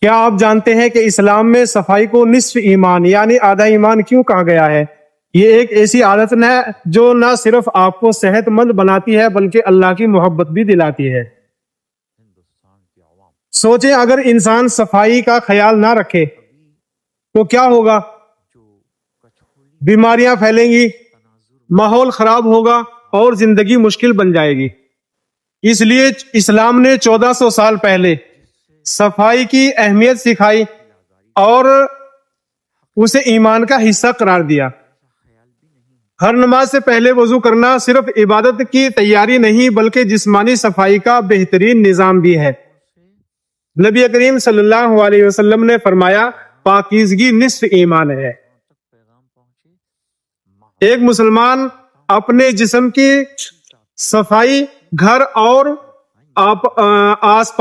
کیا آپ جانتے ہیں کہ اسلام میں صفائی کو نصف ایمان یعنی آدھا ایمان کیوں کہا گیا ہے؟ یہ ایک ایسی عادت ہے جو نہ صرف آپ کو صحت مند بناتی ہے بلکہ اللہ کی محبت بھی دلاتی ہے۔ سوچیں اگر انسان صفائی کا خیال نہ رکھے تو کیا ہوگا؟ بیماریاں پھیلیں گی، ماحول خراب ہوگا اور زندگی مشکل بن جائے گی۔ اس لیے اسلام نے 1400 سال پہلے صفائی کی اہمیت سکھائی اور اسے ایمان کا حصہ قرار دیا۔ ہر نماز سے پہلے وضو کرنا صرف عبادت کی تیاری نہیں بلکہ جسمانی صفائی کا بہترین نظام بھی ہے۔ نبی کریم صلی اللہ علیہ وسلم نے فرمایا، پاکیزگی نصف ایمان ہے۔ ایک مسلمان اپنے جسم کی صفائی، گھر اور آس پاس